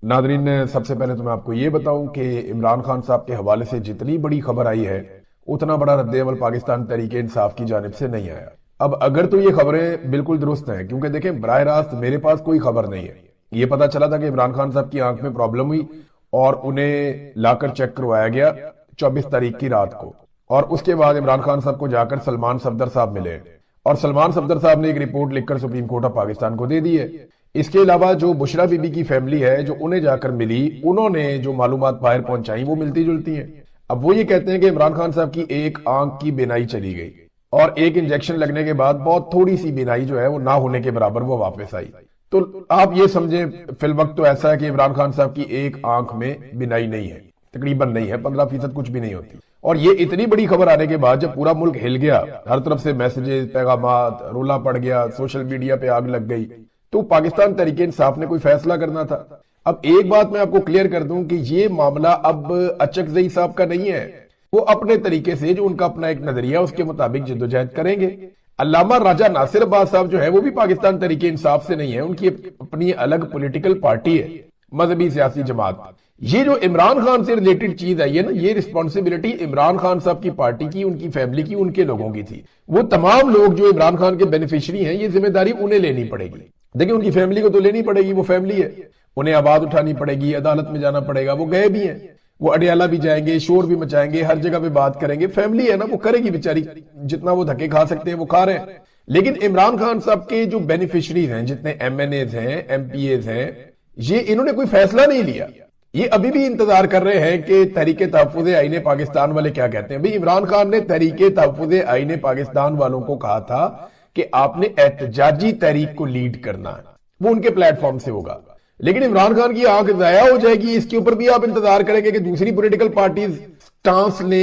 Nadreen, सबसे पहले तो मैं आपको ये बताऊं कि इमरान खान साहब के हवाले से जितनी बड़ी खबर आई है उतना बड़ा रद्द-ए-अमल पाकिस्तान तहरीक इंसाफ की जानिब से नहीं आया। अब अगर तो ये खबरें बिल्कुल दुरुस्त हैं, क्योंकि देखें बराह रास्त मेरे पास कोई खबर नहीं है। ये पता चला था कि इमरान खान साहब की आंख में प्रॉब्लम हुई और उन्हें लाकर चेक करवाया गया 24 तारीख की रात को, और उसके बाद इमरान खान साहब को जाकर सलमान सफदर साहब मिले और सलमान सफदर साहब ने एक रिपोर्ट लिखकर सुप्रीम कोर्ट ऑफ पाकिस्तान को दे दी है। इसके अलावा जो बुशरा बीबी की फैमिली है जो उन्हें जाकर मिली, उन्होंने जो मालूमात बाहर पहुंचाई वो मिलती जुलती हैं। अब वो ये कहते हैं कि इमरान खान साहब की एक आंख की बिनाई चली गई और एक इंजेक्शन लगने के बाद बहुत थोड़ी सी बिनाई जो है वो ना होने के बराबर वो वापस आई। तो आप ये समझें फिल वक्त तो ऐसा है कि इमरान खान साहब की एक आंख में बिनाई नहीं है, तकरीबन नहीं है, 15% कुछ भी नहीं होती। और ये इतनी बड़ी खबर आने के बाद जब पूरा मुल्क हिल गया, हर तरफ से मैसेजेस, पैगामात, रोला पड़ गया, सोशल मीडिया पे आग लग गई, तो पाकिस्तान तहरीक इंसाफ ने कोई फैसला करना था। अब एक बात मैं आपको क्लियर कर दूं कि ये मामला अब अचकजई साहब का नहीं है। वो अपने तरीके से जो उनका अपना एक नजरिया उसके मुताबिक जद्दोजहद करेंगे। अल्लामा राजा नासिर अब्बास साहब जो है वो भी पाकिस्तान तहरीक इंसाफ से नहीं है, उनकी अपनी अलग पॉलिटिकल पार्टी है, मजहबी सियासी जमात। ये जो इमरान खान से रिलेटेड चीज है, ये ना, ये रिस्पॉन्सिबिलिटी इमरान खान साहब की पार्टी की, उनकी फैमिली की, उनके लोगों की थी। वो तमाम लोग जो इमरान खान के बेनिफिशियरी हैं, ये जिम्मेदारी उन्हें लेनी पड़ेगी। देखिए उनकी फैमिली को तो लेनी पड़ेगी, वो फैमिली है, उन्हें आवाज उठानी पड़ेगी, अदालत में जाना पड़ेगा। वो गए भी हैं, वो अडियाला भी जाएंगे, शोर भी मचाएंगे, हर जगह पे बात करेंगे। फैमिली है ना, वो करेगी बेचारी, जितना वो धक्के खा सकते हैं वो खा रहे हैं। लेकिन इमरान खान साहब के जो बेनिफिशरीज हैं, जितने MNAs हैं, MPAs हैं, ये इन्होंने कोई फैसला नहीं लिया। ये अभी भी इंतजार कर रहे हैं कि तहरीके तहफ्फुज़े आईने पाकिस्तान वाले क्या कहते हैं। भाई इमरान खान ने तहरीके तहफ्फुज़े आईने पाकिस्तान वालों को कहा था कि आपने एहतजाजी तहरीक को लीड करना है, वो उनके प्लेटफॉर्म से होगा। लेकिन इमरान खान की आंख जाया हो जाएगी, इसके ऊपर भी आप इंतजार करेंगे कि दूसरी पॉलिटिकल पार्टीज स्टांस ले।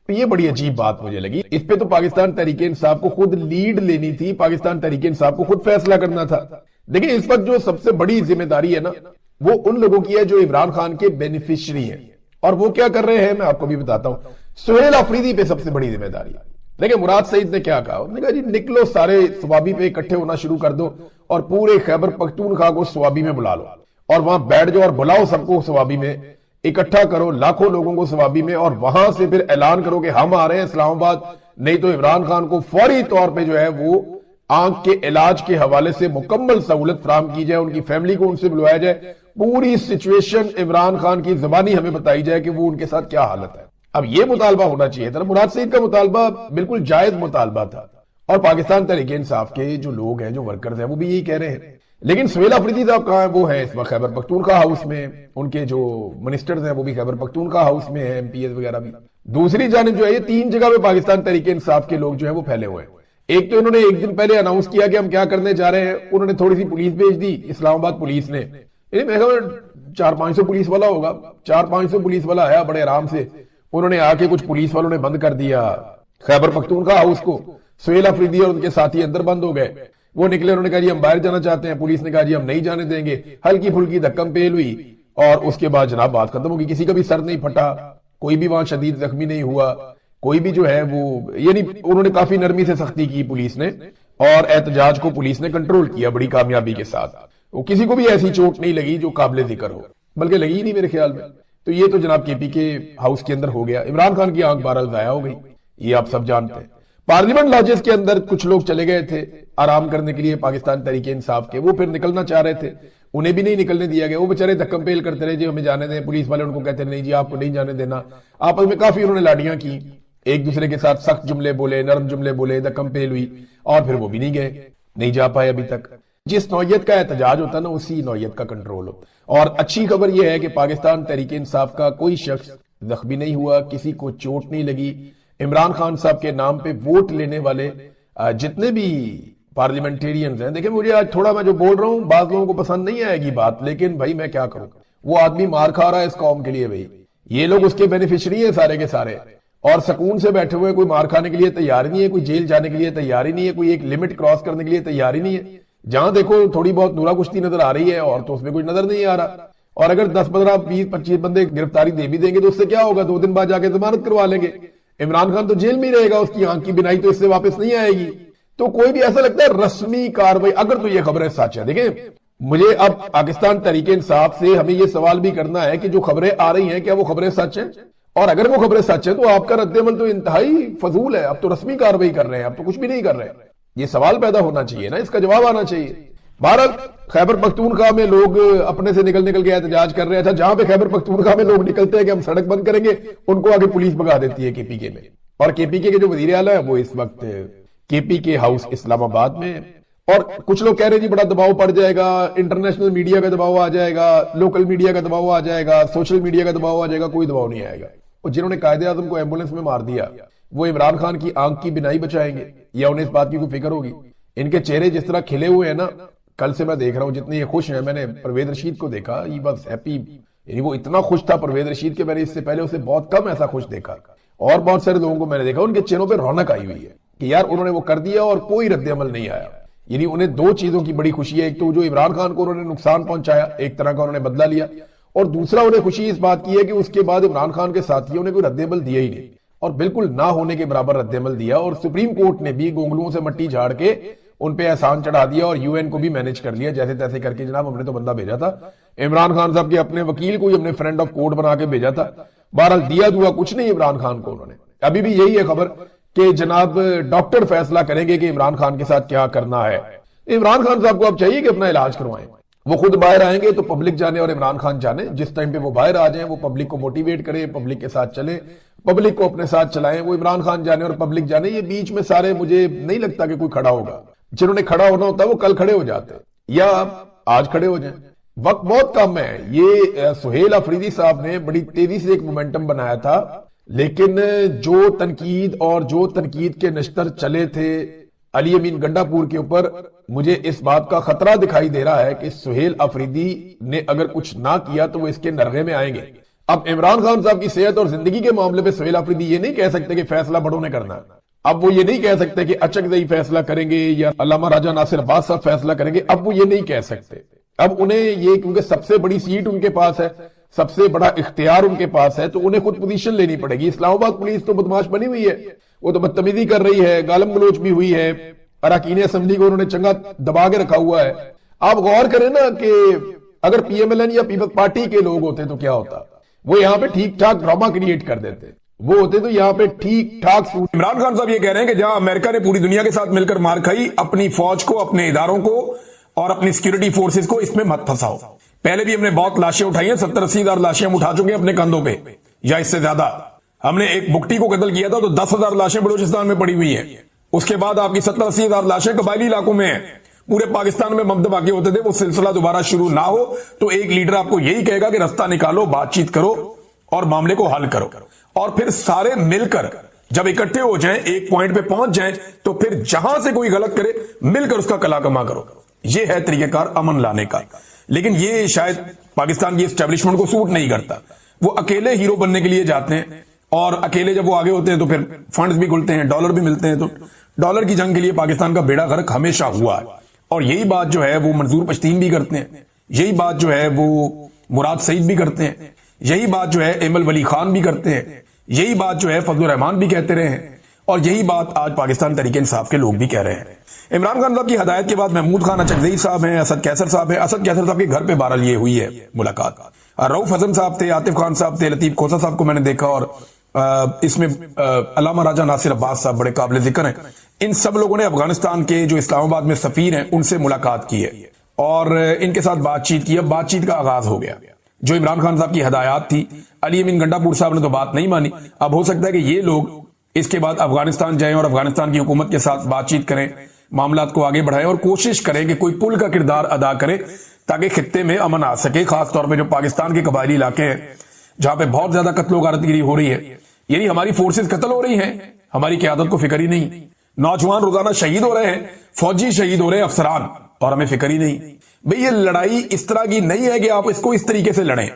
ये बड़ी अजीब बात मुझे लगी। इस पे तो पाकिस्तान तहरीक इंसाफ को खुद लीड लेनी थी, पाकिस्तान तहरीक इंसाफ को खुद फैसला करना था। देखिए इस वक्त जो सबसे बड़ी जिम्मेदारी है ना, वो उन लोगों की है जो इमरान खान के बेनिफिशियरी हैं। और वो क्या कर रहे हैं मैं आपको भी बताता हूं। सुहेल अफरीदी पे सबसे बड़ी जिम्मेदारी है। देखिए मुराद सईद ने क्या कहा, उसने कहा जी निकलो सारे स्वाबी पे इकट्ठे होना शुरू कर दो और पूरे खैबर पख्तूनख्वा को स्वाबी में बुला लो और वहां बैठ जाओ और बुलाओ सबको स्वाबी में, इकट्ठा करो लाखों लोगों को स्वाबी में, और वहां से फिर ऐलान करो कि हम आ रहे हैं इस्लामाबाद, नहीं तो इमरान खान को फौरी तौर पर जो है वो आंख के इलाज के हवाले से मुकम्मल सहूलत फराहम की जाए, उनकी फैमिली को उनसे बुलवाया जाए, पूरी सिचुएशन इमरान खान की जबानी हमें बताई जाए कि वो उनके साथ क्या हालत है। अब ये मुतालबा होना चाहिए था। मुराद सईद का मुतालबा बिल्कुल जायज मुतालबा था और पाकिस्तान तहरीक इंसाफ के जो लोग हैं, जो वर्कर्स हैं, वो भी यही कह रहे हैं। लेकिन सुहेल अफरीदी साहब कहाँ है? वो है इस वक्त खैबर पख्तूनख्वा हाउस में, उनके जो मिनिस्टर्स हैं वो भी खैबर पख्तूनख्वा हाउस में है, MPAs वगैरह भी। दूसरी जानिब जो है ये 3 जगह पे पाकिस्तान तहरीक इंसाफ के लोग जो है वो फैले हुए हैं। एक तो इन्होंने एक दिन पहले अनाउंस किया कि हम क्या करने जा रहे हैं, उन्होंने थोड़ी सी पुलिस भेज दी, इस्लामाबाद पुलिस ने, 400-500 पुलिस वाला होगा, 400-500 पुलिस वाला आया बड़े आराम से, उन्होंने आके कुछ पुलिस वालों ने बंद कर दिया खैबर पख्तूनख्वा हाउस को। सुहेल अफरीदी और उनके साथी अंदर बंद हो गए। वो निकले, उन्होंने कहा जी हम बाहर जाना चाहते हैं, पुलिस ने कहा जी हम नहीं जाने देंगे। हल्की फुल्की धक्कम पेल हुई और उसके बाद जनाब बात खत्म होगी। किसी का भी सर नहीं फटा, कोई भी वहां शदीद जख्मी नहीं हुआ, कोई भी जो है वो, यानी उन्होंने काफी नरमी से सख्ती की पुलिस ने और एहतजाज को पुलिस ने कंट्रोल किया बड़ी कामयाबी के साथ। वो किसी को भी ऐसी चोट नहीं लगी जो काबिल जिक्र हो, बल्कि लगी ही नहीं मेरे ख्याल में। तो ये तो जनाब KP के हाउस के अंदर हो गया। इमरान खान की आंख बहरहाल जाया हो गई, ये आप सब जानते हैं। पार्लियामेंट लॉजेस के अंदर कुछ लोग चले गए थे आराम करने के लिए पाकिस्तान तहरीक इंसाफ के, वो फिर निकलना चाह रहे थे, उन्हें भी नहीं निकलने दिया गया। वो बेचारे धक्कम पेल करते रहे जी हमें जाने दें, पुलिस वाले उनको कहते नहीं जी आपको नहीं जाने देना। आपस में काफी उन्होंने लाड़ियां की, एक दूसरे के साथ सख्त जुमले बोले, नरम जुमले बोले, धक्कम पेल हुई और फिर वो भी नहीं गए, नहीं जा पाए अभी तक। जिस नौयत का एहतजाज होता ना, उसी नौयत का कंट्रोल होता। और अच्छी खबर यह है कि पाकिस्तान तहरीक इंसाफ का कोई शख्स जख्मी नहीं हुआ, किसी को चोट नहीं लगी। इमरान खान साहब के नाम पे वोट लेने वाले जितने भी पार्लियामेंटेरियंस हैं, देखिए मुझे आज थोड़ा मैं जो बोल रहा हूं बात लोगों को पसंद नहीं आएगी बात, लेकिन भाई मैं क्या करूं, वो आदमी मार खा रहा है इस कौम के लिए। भाई ये लोग उसके बेनिफिशियरी हैं सारे के सारे, और सुकून से बैठे हुए, कोई मार खाने के लिए तैयार नहीं है, कोई जेल जाने के लिए तैयार ही नहीं है, कोई एक लिमिट क्रॉस करने के लिए तैयार ही नहीं है। जहां देखो थोड़ी बहुत नूरा कुश्ती नजर आ रही है और तो उसमें कुछ नजर नहीं आ रहा। और अगर 10, 15, 20, 25 बंदे गिरफ्तारी दे भी देंगे तो उससे क्या होगा, 2 दिन बाद जाके जमानत करवा लेंगे। इमरान खान तो जेल में ही रहेगा, उसकी आंख की बिनाई तो इससे वापस नहीं आएगी। तो कोई भी ऐसा लगता है रस्मी कार्रवाई, अगर तो ये खबर है सच है। देखिए مجھے اب پاکستان تحریک انصاف سے ہمیں یہ سوال بھی کرنا ہے کہ جو خبریں آ رہی ہیں کیا وہ خبریں سچ ہیں؟ اور اگر وہ خبریں سچ ہیں تو آپ کا رد عمل تو انتہائی فضول ہے، اب تو رسمی کارروائی کر رہے ہیں، اب تو کچھ بھی نہیں کر رہے۔ یہ سوال پیدا ہونا چاہیے نا، اس کا جواب آنا چاہیے۔ بہرحال خیبر پختونخوا میں لوگ اپنے سے نکل کے احتجاج کر رہے ہیں۔ اچھا، جہاں پہ خیبر پختونخوا میں لوگ نکلتے ہیں کہ ہم سڑک بند کریں گے، ان کو آگے پولیس بھگا دیتی ہے کے پی کے میں۔ اور کے پی کے جو وزیر اعلیٰ ہے وہ اس وقت کے پی کے ہاؤس اسلام آباد میں، اور کچھ لوگ کہہ رہے ہیں جی بڑا دباؤ پڑ جائے گا، انٹرنیشنل میڈیا کا دباؤ آ جائے گا، لوکل میڈیا کا دباؤ آ جائے گا، سوشل میڈیا کا دباؤ آ جائے گا۔ کوئی دباؤ نہیں آئے گا۔ اور جنہوں نے قائد اعظم کو ایمبولینس میں مار دیا وہ عمران خان کی آنکھ کی بینائی بچائیں گے یا انہیں اس بات کی کوئی فکر ہوگی؟ ان کے چہرے جس طرح کھلے ہوئے ہیں نا، کل سے میں دیکھ رہا ہوں جتنے یہ خوش ہیں۔ میں نے پرویز رشید کو دیکھا، یہ بس ہیپی، یعنی وہ اتنا خوش تھا پرویز رشید کہ میں نے اس سے پہلے اسے بہت کم ایسا خوش دیکھا۔ اور بہت سارے لوگوں کو میں نے دیکھا ان کے چہروں پہ رونق آئی ہوئی ہے کہ یار انہوں نے وہ کر دیا اور کوئی رد عمل نہیں آیا۔ یعنی انہیں دو چیزوں کی بڑی خوشی ہے، ایک تو جو عمران خان کو انہوں نے نقصان پہنچایا، ایک طرح کا انہوں نے بدلہ لیا، اور دوسرا انہیں خوشی اس بات کی ہے کہ اس کے بعد عمران خان کے ساتھیوں نے کوئی رد عمل دیا ہی نہیں، اور بالکل نہ ہونے کے برابر رد عمل دیا، اور سپریم کورٹ نے بھی گونگلوں سے مٹی جھاڑ کے ان پہ احسان چڑھا دیا، اور یو این کو بھی مینج کر لیا جیسے تیسے کر کے۔ جناب ہم نے تو بندہ بھیجا تھا عمران خان صاحب کے اپنے وکیل کو ہی ہم نے فرینڈ آف کورٹ بنا کے بھیجا تھا۔ بہرحال دیا دعا کچھ نہیں عمران خان کو انہوں نے۔ ابھی بھی یہی ہے خبر کہ جناب ڈاکٹر فیصلہ کریں گے کہ عمران خان کے ساتھ کیا کرنا ہے۔ عمران خان صاحب کو اب چاہیے کہ اپنا علاج کروائیں، وہ خود باہر آئیں گے تو پبلک جانے اور عمران خان جانے، جس ٹائم پہ وہ باہر آ جائیں وہ پبلک کو موٹیویٹ کریں، پبلک کے ساتھ چلیں، پبلک کو اپنے ساتھ چلائیں۔ وہ عمران خان جانے اور پبلک جانے، یہ بیچ میں سارے مجھے نہیں لگتا کہ کوئی کھڑا ہوگا۔ جنہوں نے کھڑا ہونا ہوتا ہے وہ کل کھڑے ہو جاتے یا آج کھڑے ہو جائیں، وقت بہت کم ہے۔ یہ سہیل افریدی صاحب نے بڑی تیزی سے ایک مومنٹم بنایا تھا، لیکن جو تنقید کے نشتر چلے تھے علی امین گنڈا پور کے اوپر، مجھے اس بات کا خطرہ دکھائی دے رہا ہے کہ سہیل افریدی نے اگر کچھ نہ کیا تو وہ اس کے نرغے میں آئیں گے۔ اب عمران خان صاحب کی صحت اور زندگی کے معاملے پہ سہیل افریدی یہ نہیں کہہ سکتے کہ فیصلہ بڑوں نے کرنا ہے۔ اب وہ یہ نہیں کہہ سکتے کہ اچک زئی فیصلہ کریں گے یا علامہ راجہ ناصر عباس صاحب فیصلہ کریں گے، اب وہ یہ نہیں کہہ سکتے۔ اب انہیں یہ، کیونکہ سب سے بڑی سیٹ ان کے پاس ہے، سب سے بڑا اختیار ان کے پاس ہے، تو انہیں خود پوزیشن لینی پڑے گی۔ اسلام آباد پولیس تو بدماش بنی ہوئی ہے، وہ تو بدتمیزی کر رہی ہے، گالم گلوچ بھی ہوئی ہے، اراکین اسمبلی کو انہوں نے چنگا دبا کے رکھا ہوا ہے۔ آپ غور کریں نا کہ اگر پی ایم ایل این یا پیپلز پارٹی کے لوگ ہوتے تو کیا ہوتا؟ وہ یہاں پہ ٹھیک ٹھاک ڈرامہ کریٹ کر دیتے، وہ ہوتے تو یہاں پہ ٹھیک ٹھاک سوٹ۔ عمران خان صاحب یہ کہہ رہے ہیں کہ جہاں امریکہ نے پوری دنیا کے ساتھ مل کر مار کھائی، اپنی فوج کو، اپنے اداروں کو اور اپنی سیکیورٹی فورسز کو اس میں مت پھنساؤ۔ پہلے بھی ہم نے بہت لاشیں اٹھائی ہیں، 70-80 ہزار لاشیں ہم اٹھا چکے ہیں اپنے کندھوں پہ یا اس سے زیادہ۔ ہم نے ایک بگٹی کو قتل کیا تھا تو 10,000 لاشیں بلوچستان میں پڑی ہوئی ہیں۔ اس کے بعد آپ کی 70-80 ہزار لاشیں قبائلی علاقوں میں ہیں۔ پورے پاکستان میں مبدب واقع ہوتے تھے، وہ سلسلہ دوبارہ شروع نہ ہو تو ایک لیڈر آپ کو یہی کہے گا کہ رستہ نکالو، بات چیت کرو اور معاملے کو حل کرو، اور پھر سارے مل کر جب اکٹھے ہو جائیں، ایک پوائنٹ پہ پہنچ جائیں، تو پھر جہاں سے کوئی غلط کرے مل کر اس کا کلا کما کرو۔ یہ ہے طریقہ کار امن لانے کا۔ لیکن یہ شاید پاکستان کی اسٹیبلشمنٹ کو سوٹ نہیں کرتا۔ وہ اکیلے ہیرو بننے کے لیے جاتے ہیں، اور اکیلے جب وہ آگے ہوتے ہیں تو پھر فنڈز بھی کھلتے ہیں، ڈالر بھی ملتے ہیں، تو ڈالر کی جنگ کے لیے پاکستان کا بیڑا غرق ہمیشہ ہوا ہے۔ اور یہی بات جو ہے وہ منظور پشتین بھی کرتے ہیں، یہی بات جو ہے وہ مراد سعید بھی کرتے ہیں، یہی بات جو ہے ایمل ولی خان بھی کرتے ہیں، یہی بات جو ہے فضل الرحمان بھی کہتے رہے ہیں، اور یہی بات آج پاکستان تحریک انصاف کے لوگ بھی کہہ رہے ہیں۔ عمران خان صاحب کی ہدایت کے بعد محمود خان اچکزئی صاحب ہیں، اسد کیسر صاحب ہیں۔ اسد کیسر صاحب کے گھر پہ بہرحال یہ ہوئی ہے ملاقات۔ رؤف حسن صاحب تھے، عاطف خان صاحب تھے، لطیف کھوسہ صاحب کو میں نے دیکھا، اور اس میں علامہ راجہ ناصر عباس صاحب بڑے قابل ذکر ہیں۔ ان سب لوگوں نے افغانستان کے جو اسلام آباد میں سفیر ہیں ان سے ملاقات کی ہے اور ان کے ساتھ بات چیت کی۔ اب بات چیت کا آغاز ہو گیا۔ جو عمران خان صاحب کی ہدایات تھی، علی امین گنڈا پور صاحب نے تو بات نہیں مانی۔ اب ہو سکتا ہے کہ یہ لوگ اس کے بعد افغانستان جائیں اور افغانستان کی حکومت کے ساتھ بات چیت کریں، معاملات کو آگے بڑھائیں اور کوشش کریں کہ کوئی پل کا کردار ادا کرے تاکہ خطے میں امن آ سکے، خاص طور پہ جو پاکستان کے قبائلی علاقے ہیں جہاں پہ بہت زیادہ قتل و غارت گیری ہو رہی ہے۔ یعنی ہماری فورسز قتل ہو رہی ہیں، ہماری قیادت کو فکر ہی نہیں۔ نوجوان روزانہ شہید ہو رہے ہیں، فوجی شہید ہو رہے ہیں، افسران، اور ہمیں فکر ہی نہیں۔ بھئی یہ لڑائی اس طرح کی نہیں ہے کہ آپ اس کو اس طریقے سے لڑیں۔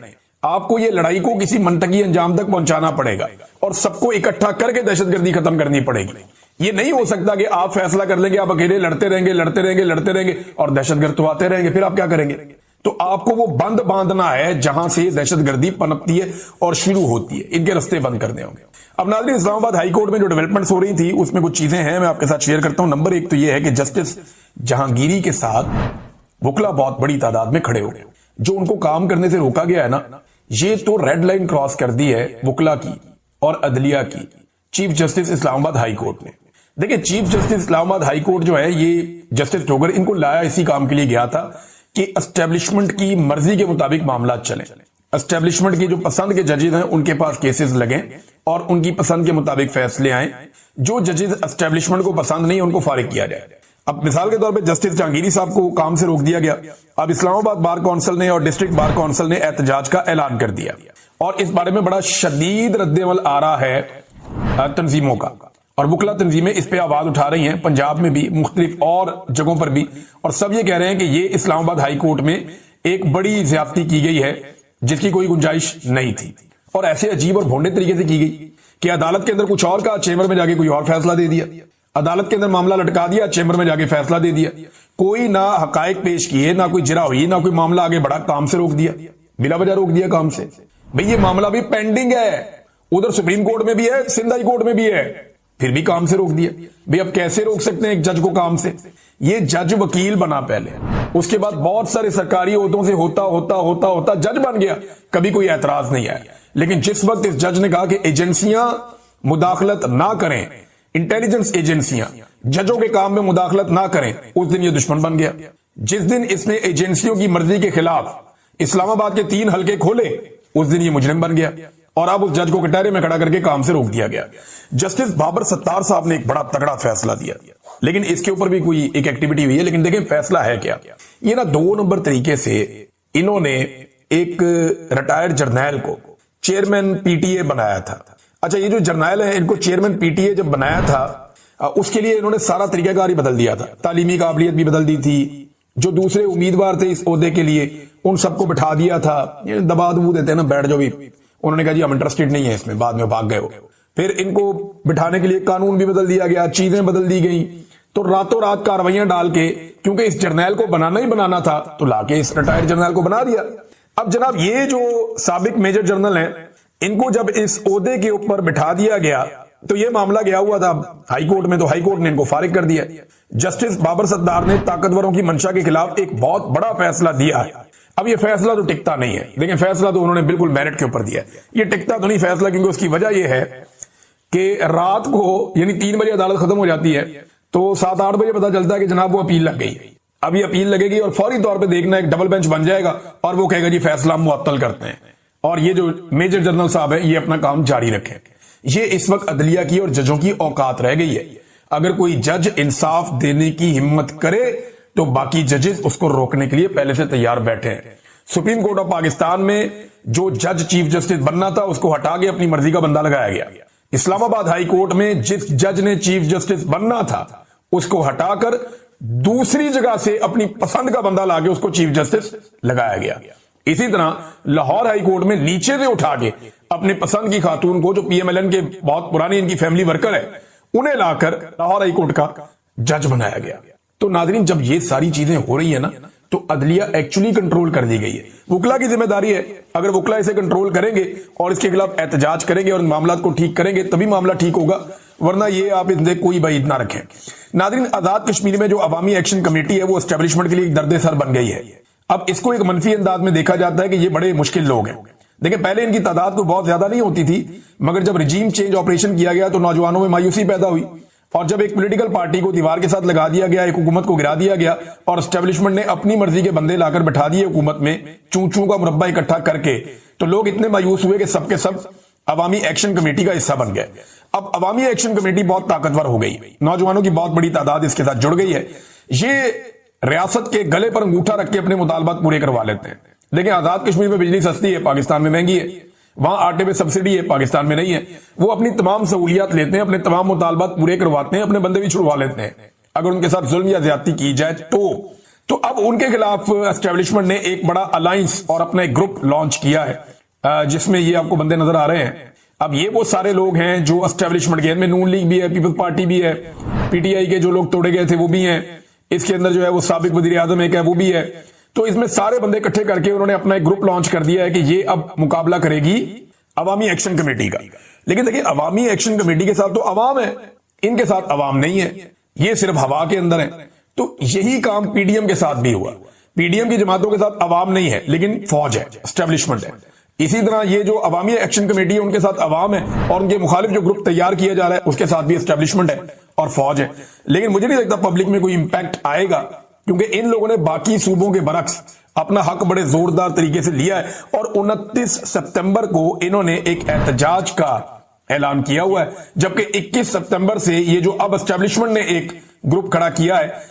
آپ کو یہ لڑائی کو کسی منطقی انجام تک پہنچانا پڑے گا اور سب کو اکٹھا کر کے دہشت گردی ختم کرنی پڑے گی۔ یہ نہیں ہو سکتا کہ آپ فیصلہ کر لیں گے آپ اکیلے لڑتے رہیں گے اور دہشت گرد تو آتے رہیں گے، پھر آپ کیا کریں گے؟ تو آپ کو وہ بند باندھنا ہے جہاں سے دہشت گردی پنپتی ہے اور شروع ہوتی ہے، ان کے رستے بند کرنے ہوں گے۔ اب ناظرین، اسلام آباد ہائی کورٹ میں جو ڈیولپمنٹس ہو رہی تھی اس میں کچھ چیزیں ہیں، میں آپ کے ساتھ شیئر کرتا ہوں۔ نمبر 1 تو یہ ہے کہ جسٹس جہانگیری کے ساتھ वकला बहुत बड़ी तादाद में खड़े हो गए। जो उनको काम करने से रोका गया है ना, ये तो रेड लाइन क्रॉस कर दी है वकला की और अदलिया की chief justice Islamabad high court ने। देखिए, chief justice Islamabad high court जो है, ये जस्टिस डोगर इनको लाया इसी काम के लिए गया था कि एस्टेब्लिशमेंट की मर्जी के मुताबिक मामला चले। एस्टेब्लिशमेंट की जो पसंद के जजेस हैं उनके पास केसेस लगें और उनकी पसंद के मुताबिक फैसले आए। जो जजेस एस्टेब्लिशमेंट को पसंद नहीं है उनको फारिग किया जाए। अब मिसाल के तौर पे जस्टिस जहांगीरी साहब को काम से रोक दिया गया। अब इस्लामाबाद बार काउंसिल ने और डिस्ट्रिक्ट बार काउंसिल ने एहतजाज का ऐलान कर दिया और इस बारे में बड़ा शदीद रद्देअमल आ रहा है तंजीमों का, और वकला तंजीमें इस पे आवाज उठा रही हैं, पंजाब में भी, मुख्तलिफ और जगहों पर भी, और सब ये कह रहे हैं कि ये इस्लामाबाद हाई कोर्ट में एक बड़ी ज्यादती की गई है जिसकी कोई गुंजाइश नहीं थी, और ऐसे अजीब और भोंडे तरीके से की गई कि अदालत के अंदर कुछ और का, चेंबर में जाके कोई और फैसला दे दिया, अदालत के अंदर मामला लटका दिया, चेंबर में जाके फैसला दे दिया, कोई ना हकायक पेश किए, ना कोई जिरा हुई, ना कोई मामला आगे बढ़ा, काम से रोक दिया, बिला वजह रोक दिया काम से। भाई ये मामला भी पेंडिंग है, उधर सुप्रीम कोर्ट में भी है, सिंध हाई कोर्ट में भी है, फिर भी काम से रोक दिया। भाई अब कैसे रोक सकते हैं एक जज को काम से? ये जज वकील बना पहले, उसके बाद बहुत सारे सरकारी ओहदों से होता होता होता होता जज बन गया, कभी कोई एतराज नहीं आया। लेकिन जिस वक्त इस जज ने कहा कि एजेंसियां मुदाखलत ना करें, इंटेलिजेंस एजेंसियां जजों के काम में मुदाखलत ना करें, उस दिन ये दुश्मन बन गया। जिस दिन इसने एजेंसियों की मर्जी के खिलाफ इस्लामाबाद के 3 हलके खोले, उस दिन ये मुजरिम बन गया और अब उस जज को कटहरे में खड़ा करके काम से रोक दिया गया। जस्टिस बाबर सत्तार साहब ने एक बड़ा तगड़ा फैसला दिया, लेकिन इसके ऊपर भी कोई एक एक्टिविटी हुई है। लेकिन देखें फैसला है क्या। ये ना 2 नंबर तरीके से इन्होंने एक रिटायर्ड जर्नैल को चेयरमैन पीटीए बनाया था। अच्छा, ये जो जर्नैल है, इनको चेयरमैन पीटीए जब बनाया था, उसके लिए इन्होंने सारा तरीकाकार ही बदल दिया था, तालीमी काबिलियत भी बदल दी थी, जो दूसरे उम्मीदवार थे इस ओहदे के लिए उन सबको बिठा दिया था। ये दबा दबू देते हैं ना, बैठ जाओ भी, उन्होंने कहा जी हम इंटरेस्टेड नहीं है इसमें, बाद में भाग गए हो। फिर इनको बिठाने के लिए कानून भी बदल दिया गया, चीजें बदल दी गई, तो रातों रात कार्रवाइयां डाल के, क्योंकि इस जर्नैल को बनाना ही बनाना था, तो लाके इस रिटायर्ड जर्नैल को बना दिया। अब जनाब ये जो साबिक मेजर जनरल हैं, इनको जब इस ओहदे के ऊपर बिठा दिया गया तो ये मामला गया हुआ था हाई कोर्ट में, तो हाई कोर्ट ने इनको फारिग कर दिया। जस्टिस बाबर सत्तार ने ताकतवरों की मंशा के खिलाफ एक बहुत बड़ा फैसला दिया है। अब ये फैसला तो टिकता नहीं है, लेकिन फैसला तो उन्होंने बिल्कुल मेरिट के ऊपर दिया है। ये टिकता तो नहीं फैसला, क्योंकि उसकी वजह यह है कि रात को यानी 3 बजे अदालत खत्म हो जाती है, तो 7-8 बजे पता चलता है कि जनाब वो अपील लग गई। अब ये अपील लगेगी और फौरी तौर पे देखना एक डबल बेंच बन जाएगा और वो कहेगा जी फैसला मुअत्तल करते हैं, और ये जो मेजर जनरल साहब है ये अपना काम जारी रखें। ये इस वक्त अदलिया की और जजों की औकात रह गई है। अगर कोई जज इंसाफ देने की हिम्मत करे तो बाकी जजेस उसको रोकने के लिए पहले से तैयार बैठे हैं। सुप्रीम कोर्ट ऑफ पाकिस्तान में जो जज चीफ जस्टिस बनना था उसको हटा के अपनी मर्जी का बंदा लगाया गया। इस्लामाबाद हाई कोर्ट में जिस जज ने चीफ जस्टिस बनना था उसको हटाकर दूसरी जगह से अपनी पसंद का बंदा लाके उसको चीफ जस्टिस लगाया गया। इसी तरह लाहौर हाई कोर्ट में नीचे से उठा के अपने पसंद की खातून को, जो पीएमएलएन के बहुत पुरानी इनकी फैमिली वर्कर है, उन्हें लाकर लाहौर हाई कोर्ट का जज बनाया गया। तो नाज़रीन, जब ये सारी चीजें हो रही है ना, तो अदलिया एक्चुअली कंट्रोल कर दी गई है। वकला की जिम्मेदारी है, अगर वकला इसे कंट्रोल करेंगे और इसके खिलाफ एहतजाज करेंगे और मामला को ठीक करेंगे तभी मामला ठीक होगा, वरना ये आप इनसे कोई बात ना रखें। नाज़रीन, आजाद कश्मीर में जो अवामी एक्शन कमेटी है वो एस्टेब्लिशमेंट के लिए एक दर्द सर बन गई है। अब इसको एक मनफी अंदाज में देखा जाता है कि ये बड़े मुश्किल लोग हैं। देखिए, पहले इनकी तादाद तो बहुत ज्यादा नहीं होती थी, मगर जब रिजीम चेंज ऑपरेशन किया गया तो नौजवानों में मायूसी पैदा हुई, और जब एक पॉलिटिकल पार्टी को दीवार के साथ लगा दिया गया, एक हुकूमत को गिरा दिया गया और एस्टेब्लिशमेंट ने अपनी मर्जी के बंदे लाकर बैठा दिए हुकूमत में, चूं का मुरब्बा इकट्ठा करके, तो लोग इतने मायूस हुए कि सबके सब अवामी एक्शन कमेटी का हिस्सा बन गए। अब अवामी एक्शन कमेटी बहुत ताकतवर हो गई, नौजवानों की बहुत बड़ी तादाद इसके साथ जुड़ गई है। ये रियासत के गले पर अंगूठा रख के अपने मुतालबात पूरे करवा लेते हैं। देखिए, आजाद कश्मीर में बिजली सस्ती है, पाकिस्तान में महंगी है, वहां आटे पे सब्सिडी है, पाकिस्तान में नहीं है। वो अपनी तमाम सहूलियात लेते हैं, अपने तमाम मुतालबात पूरे करवाते हैं, अपने बंदे भी छुड़वा लेते हैं अगर उनके साथ जुल्म या ज्यादती की जाए तो अब उनके खिलाफ एस्टेब्लिशमेंट ने एक बड़ा अलायंस और अपना एक ग्रुप लॉन्च किया है, जिसमें ये आपको बंदे नजर आ रहे हैं। अब ये वो सारे लोग हैं जो एस्टेब्लिशमेंट के, इनमें नून लीग भी है, पीपल्स पार्टी भी है, पीटीआई के जो लोग तोड़े गए थे वो भी हैं, इसके अंदर जो है वो साबिक वजीर आजम एक है वो भी है। तो इसमें सारे बंदे इकट्ठे करके उन्होंने अपना एक ग्रुप लॉन्च कर दिया है कि ये अब मुकाबला करेगी अवामी एक्शन कमेटी का। लेकिन देखिए, अवामी एक्शन कमेटी के साथ तो अवाम है, इनके साथ अवाम नहीं है, ये सिर्फ हवा के अंदर है। तो यही काम पीडीएम के साथ भी हुआ। पीडीएम की जमातों के साथ अवाम नहीं है, लेकिन फौज है, एस्टेब्लिशमेंट है। इसी तरह ये जो अवामी एक्शन कमेटी है उनके साथ अवाम है, और उनके मुखालिफ जो ग्रुप तैयार किया जा रहा है उसके साथ भी एस्टेब्लिशमेंट है और फौज है। लेकिन मुझे नहीं लगता पब्लिक में कोई इंपैक्ट आएगा, क्योंकि इन लोगों ने बाकी सूबों के बरक्स अपना हक बड़े जोरदार तरीके से लिया है, और 29 सितंबर को इन्होंने एक एहतजाज का ऐलान किया हुआ है, जबकि 21 सितंबर से ये जो अब एस्टेब्लिशमेंट ने एक ग्रुप खड़ा किया है